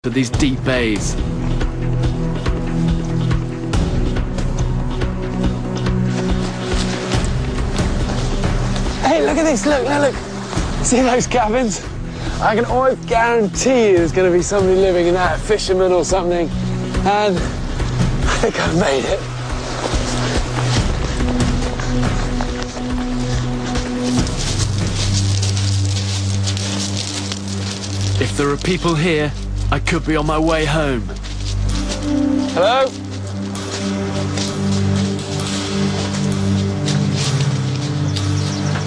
to these deep bays. Hey, look at this, look. See those cabins? I can always guarantee you there's going to be somebody living in that, a fisherman or something. And I think I've made it. If there are people here, I could be on my way home. Hello?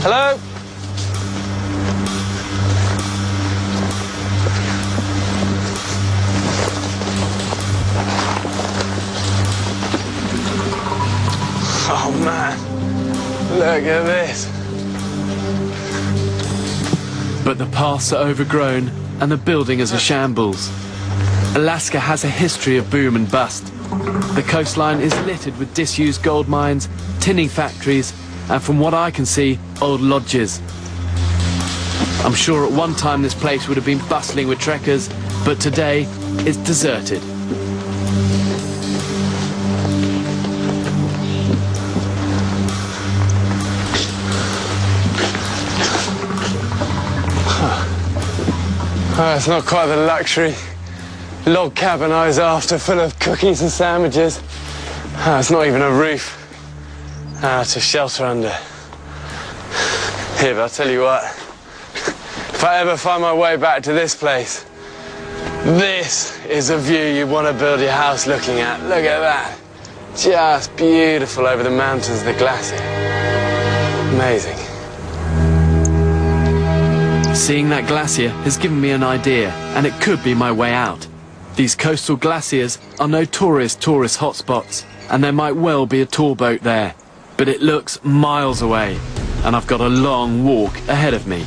Hello? Oh man, look at this. But the paths are overgrown and the building is a shambles. Alaska has a history of boom and bust. The coastline is littered with disused gold mines, tinning factories, and from what I can see, old lodges. I'm sure at one time this place would have been bustling with trekkers, but today it's deserted. Oh, it's not quite the luxury log cabin I was after, full of cookies and sandwiches. Oh, it's not even a roof to shelter under. Here, but I'll tell you what, if I ever find my way back to this place, this is a view you want to build your house looking at. Look at that. Just beautiful over the mountains of the glacier. Amazing. Seeing that glacier has given me an idea, and it could be my way out. These coastal glaciers are notorious tourist hotspots, and there might well be a tour boat there. But it looks miles away, and I've got a long walk ahead of me.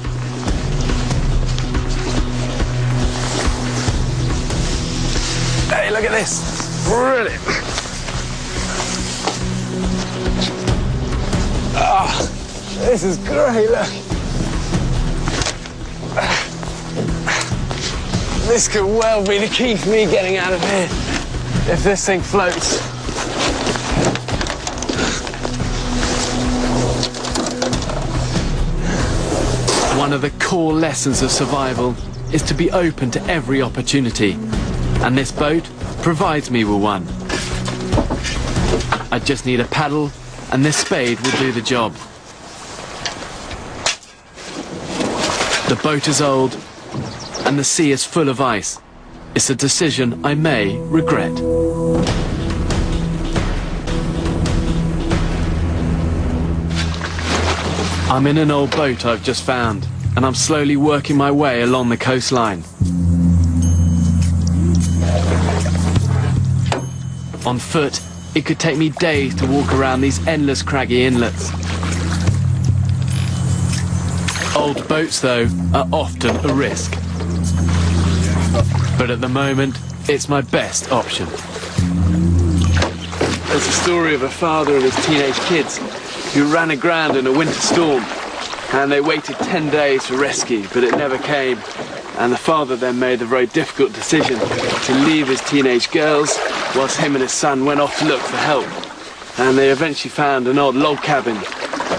Hey, look at this. Brilliant. Ah, this is great, look. This could well be the key for me getting out of here, if this thing floats. One of the core lessons of survival is to be open to every opportunity, and this boat provides me with one. I just need a paddle, and this spade will do the job. The boat is old, and the sea is full of ice. It's a decision I may regret. I'm in an old boat I've just found, and I'm slowly working my way along the coastline. On foot, it could take me days to walk around these endless craggy inlets. Old boats, though, are often a risk. But at the moment, it's my best option. There's a story of a father and his teenage kids who ran aground in a winter storm, and they waited 10 days for rescue, but it never came. And the father then made the very difficult decision to leave his teenage girls whilst him and his son went off to look for help. And they eventually found an old log cabin,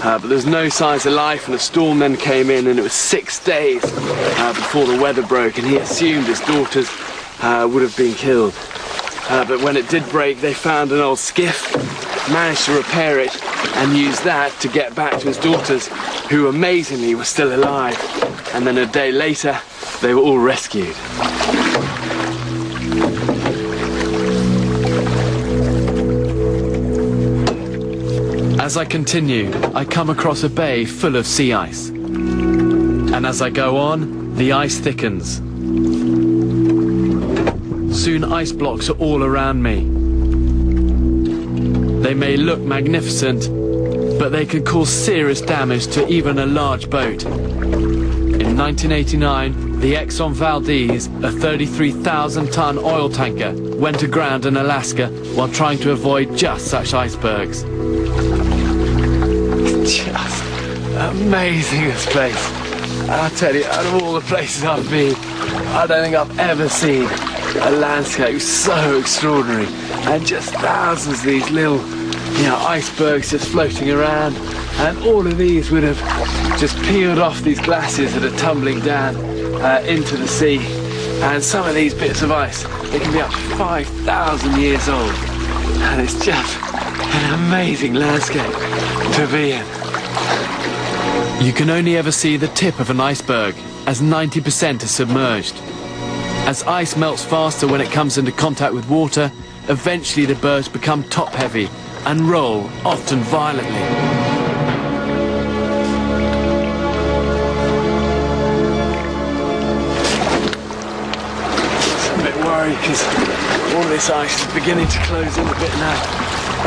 but there was no signs of life, and a storm then came in, and it was 6 days before the weather broke, and he assumed his daughters would have been killed. But when it did break, they found an old skiff, managed to repair it, and used that to get back to his daughters, who amazingly were still alive. And then a day later, they were all rescued. As I continue, I come across a bay full of sea ice. And as I go on, the ice thickens. Soon ice blocks are all around me. They may look magnificent, but they can cause serious damage to even a large boat. In 1989, the Exxon Valdez, a 33,000-ton oil tanker, went aground in Alaska while trying to avoid just such icebergs. Just amazing, this place. I tell you, out of all the places I've been, I don't think I've ever seen a landscape so extraordinary, and just thousands of these little, icebergs just floating around, and all of these would have just peeled off these glaciers that are tumbling down into the sea. And some of these bits of ice, they can be up to 5,000 years old, and it's just an amazing landscape to be in. You can only ever see the tip of an iceberg, as 90% is submerged. As ice melts faster when it comes into contact with water, eventually the bergs become top-heavy and roll, often violently. Because all this ice is beginning to close in a bit now,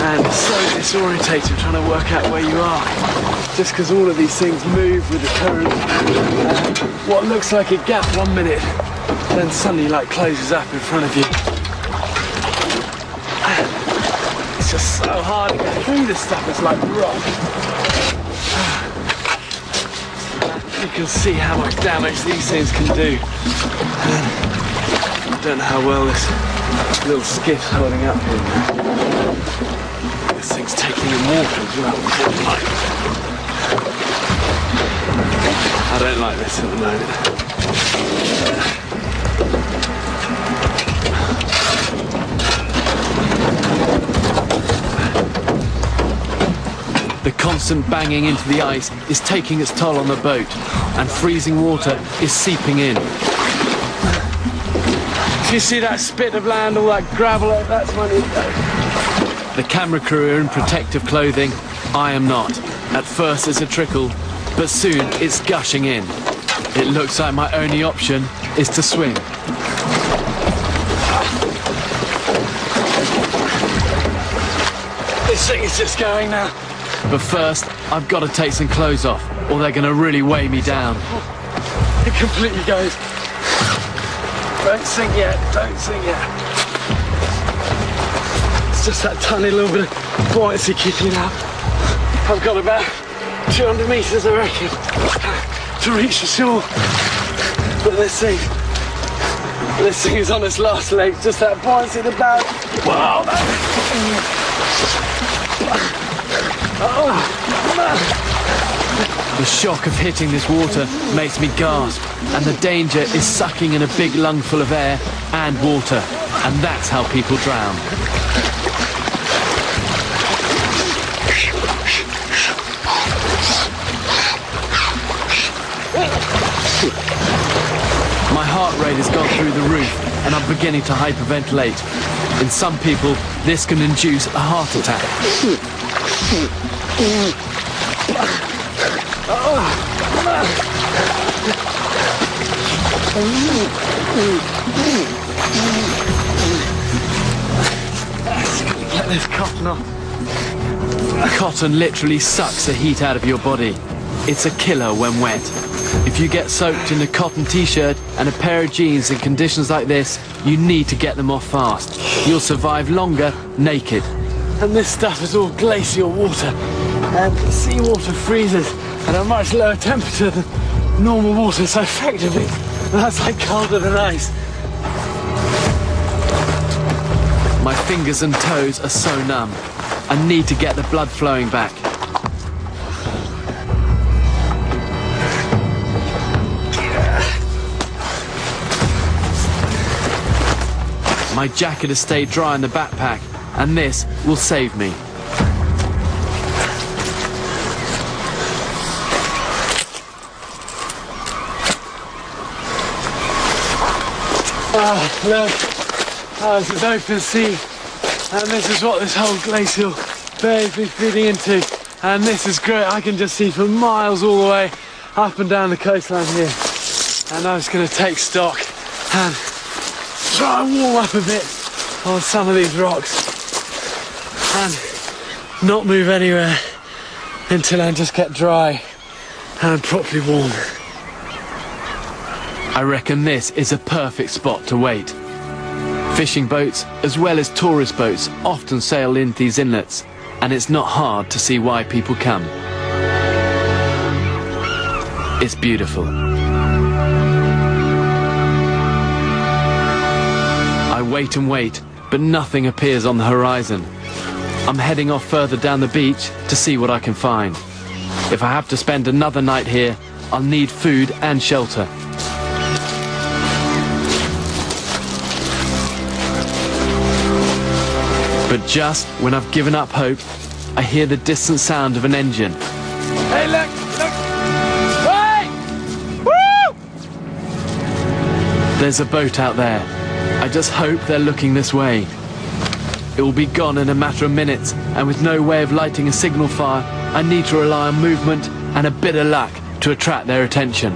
and it's so disorientating trying to work out where you are, just because all of these things move with the current. What looks like a gap 1 minute then suddenly closes up in front of you. It's just so hard to get through this stuff. It's like rock. You can see how much damage these things can do. I don't know how well this little skiff's holding up here. This thing's taking in water as well. I don't like this at the moment. The constant banging into the ice is taking its toll on the boat, and freezing water is seeping in. You see that spit of land, all that gravel, that's money. The camera crew are in protective clothing. I am not. At first it's a trickle, but soon it's gushing in. It looks like my only option is to swim. This thing is just going now. But first, I've got to take some clothes off, or they're going to really weigh me down. It completely goes. Don't sink yet, don't sink yet. It's just that tiny little bit of buoyancy keeping it up. I've got about 200 metres, I reckon, to reach the shore. But this thing is on its last legs, just that buoyancy at the back. Wow! The shock of hitting this water makes me gasp, and the danger is sucking in a big lungful of air and water, and that's how people drown. My heart rate has gone through the roof, and I'm beginning to hyperventilate. In some people, this can induce a heart attack. Get this cotton off. Cotton literally sucks the heat out of your body. It's a killer when wet. If you get soaked in a cotton t-shirt and a pair of jeans in conditions like this, you need to get them off fast. You'll survive longer naked. And this stuff is all glacial water, and seawater freezes at a much lower temperature than normal water, so effectively that's like colder than ice. My fingers and toes are so numb. I need to get the blood flowing back. My jacket has stayed dry in the backpack, and this will save me. Look, this is open sea, and this is what this whole glacial bay has been feeding into, and this is great. I can just see for miles all the way up and down the coastline here, and I'm just going to take stock and try and warm up a bit on some of these rocks and not move anywhere until I just get dry and properly warm. I reckon this is a perfect spot to wait. Fishing boats, as well as tourist boats, often sail into these inlets, and it's not hard to see why people come. It's beautiful. wait and wait, but nothing appears on the horizon. I'm heading off further down the beach to see what I can find. If I have to spend another night here, I'll need food and shelter. But just when I've given up hope, I hear the distant sound of an engine. Hey, look! Hey! Woo! There's a boat out there. I just hope they're looking this way. It will be gone in a matter of minutes, and with no way of lighting a signal fire, I need to rely on movement and a bit of luck to attract their attention.